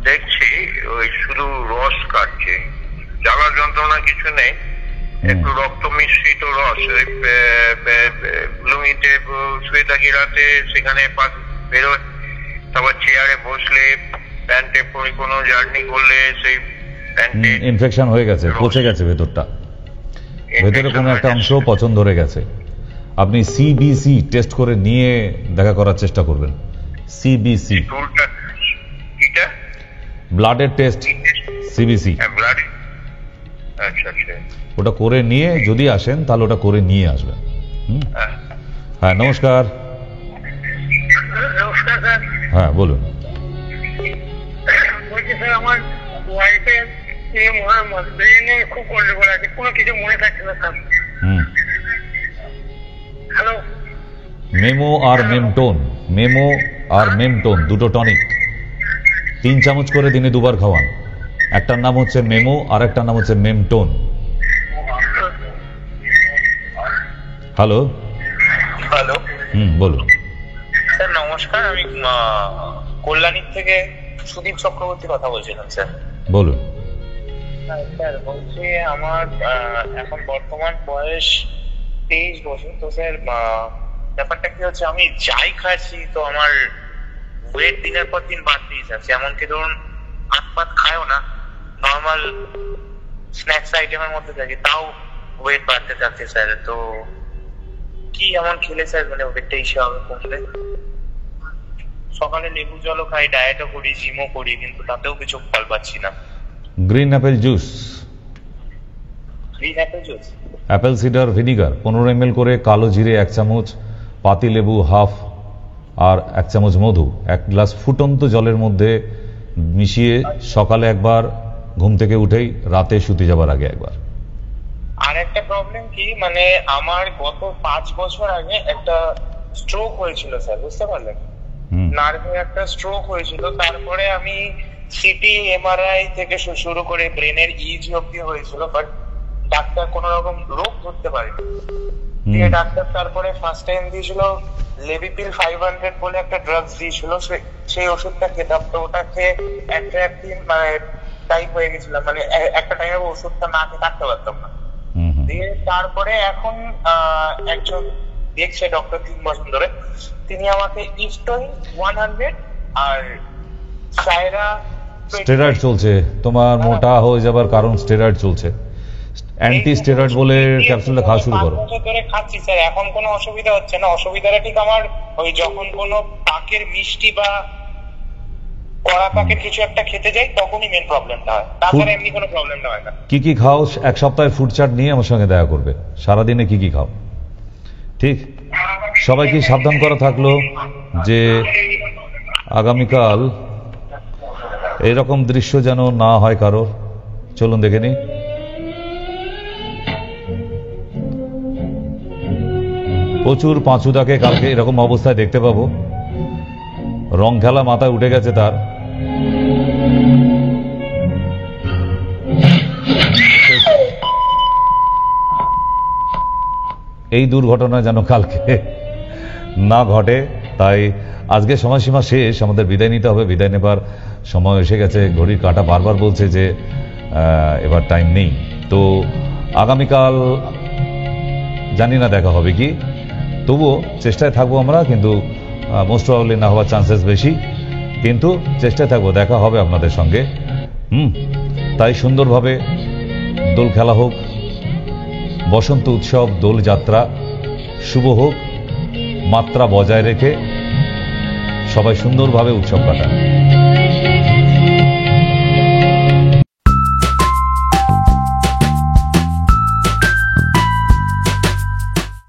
দেখছি ওই শুধু রস কাটছে, জ্বালা যন্ত্রণা কিছু নেই, একটু রক্ত মিশ্রিত রস, ওই লুঙ্গিতে শুয়ে থাকি রাতে, সেখানে বেরোয়, তারপর চেয়ারে বসলে, প্যান্টে পরে কোনো জার্নি করলে সেই প্যান্টে ইনফেকশন হয়ে গেছে, পচে গেছে ভেতরটা, ভেতরে কোনো একটা অংশ পচন ধরে গেছে। আপনি সিবিসি টেস্ট করে নিয়ে দেখা করার চেষ্টা করবেন। সিবিসি, ব্লাডের টেস্ট, সিবিসি, ওটা করে নিয়ে যদি আসেন তাহলে ওটা করে নিয়ে আসবেন। হ্যাঁ, নমস্কার। হ্যাঁ, বলুন। বলছি স্যার, আমার ওয়াইফের ব্রেনে খুব গন্ডগোল আছে, কোনো কিছু মনে থাকছে না স্যার। হ্যালো, মেমো আর মেমটোন, মেমো আর মেমটোন দুটো টনিক 3 চামচ করে দিনে 2 বার খাওয়ান। একটার নাম হচ্ছে মেমো আর একটার নাম হচ্ছে মেমটোন। হ্যালো, বলুন। স্যার নমস্কার, আমি কল্যাণীর থেকে সুদীপ চক্রবর্তী কথা বলছিলাম স্যার। বলুন। স্যার বলছি, আমার এখন বর্তমান বয়স 23 বছর। তো স্যার ব্যাপারটা কি হচ্ছে, আমি যাই খাচ্ছি তো আমার ওয়েট দিনের পর দিন বাড়তেই যাচ্ছে। এমনকি ধরুন হাত পাত খায়ও না, নর্মাল স্ন্যাক্স আইটেমের মধ্যে থাকি, তাও ওয়েট বাড়তে থাকছে স্যার। তো কি এমন খেলে স্যার মানে ওয়েটটা ইসে হবে কমবে? সকালে লেবু জলও খাই, ডায়েটও করি, জিমও করি, কিন্তু তাতেও কিছু ফল পাচ্ছি না। Green Apple juice, Apple cedar vinegar 15 ml করে, কালো জিরে 1 চামচ, পাতি লেবু হাফ, আর 1 চামচ মধু 1 গ্লাস ফুটন্ত জলের মধ্যে মিশিয়ে সকালে একবার, ঘুম থেকে উঠেই, রাতে শুতে যাবার আগে একবার। আর একটা প্রবলেম কি, মানে আমার গত 5 বছর আগে একটা স্ট্রোক হয়েছিল স্যার, বুঝতে পারলেন? নার্ভে একটা স্ট্রোক হয়েছিল, তারপরে আমি সিটি এমআরআই থেকে শুরু করে ব্রেনের ইজি অব্দি হয়েছিল, বাট ডাক্তার কোন রকম রোগ ধরতে পারেনি। দিয়ে ডাক্তার তারপরে ফার্স্ট টাইম দিয়েছিল লেবিপিল 500 বলে একটা ড্রাগস দিয়েছিল, সেই ওষুধটা খেতাম। তো ওটা খেয়ে একদিন মানে টাইপ হয়ে গেছিলাম, মানে একটা টাইমে ওষুধটা না খেয়ে থাকতে পারতাম না। দিয়ে তারপরে এখন একজন দেখছে ডক্টর 3 বছর ধরে, তিনি আমাকে ইস্টোইন 100 আর সাইরা স্টেরয়েড চলছে, তোমার মোটা হয়ে যাবার কারণ স্টেরয়েড চলছে, অ্যান্টি স্টেরয়েড বলে ক্যাপসুলটা খাওয়া শুরু করো। 5 বছর ধরে খাচ্ছি স্যার, এখন কোনো অসুবিধা হচ্ছে না। অসুবিধাটা ঠিক আমার ওই যখন কোনো পাকের মিষ্টি বা কড়া পাকের কিছু একটা খেতে যাই তখনই মেন প্রবলেমটা হয়, তাছাড়া এমনি কোনো প্রবলেমটা হয় না। কি কি খাও, 1 সপ্তাহের ফুড চার্ট নিয়ে আমার সঙ্গে দেখা করবে, সারাদিনে কি কি খাও। ঠিক, সবাইকে সাবধান করা থাকলো যে আগামীকাল এরকম দৃশ্য যেন না হয় কারোর। চলুন দেখে নি। প্রচুর পাঁচুদাকে কালকে এরকম অবস্থায় দেখতে পাবো, রং খেলা মাথায় উঠে গেছে তার। এই দুর্ঘটনা যেন কালকে না ঘটে, তাই আজকে সময়সীমা শেষ, আমাদের বিদায় নিতে হবে। বিদায় নেবার সময় এসে গেছে, ঘড়ির কাঁটা বারবার বলছে যে এবার টাইম নেই। তো আগামীকাল জানি না দেখা হবে কি, তবুও চেষ্টায় থাকবো আমরা, কিন্তু মোস্ট প্রবাবলি না হওয়ার চান্সেস বেশি। কিন্তু চেষ্টায় থাকবো, দেখা হবে আপনাদের সঙ্গে। তাই সুন্দরভাবে দোল খেলা হোক, বসন্ত উৎসব, দোল যাত্রা শুভ হোক, মাত্রা বজায় রেখে সবাই সুন্দরভাবে উৎসব কাটান।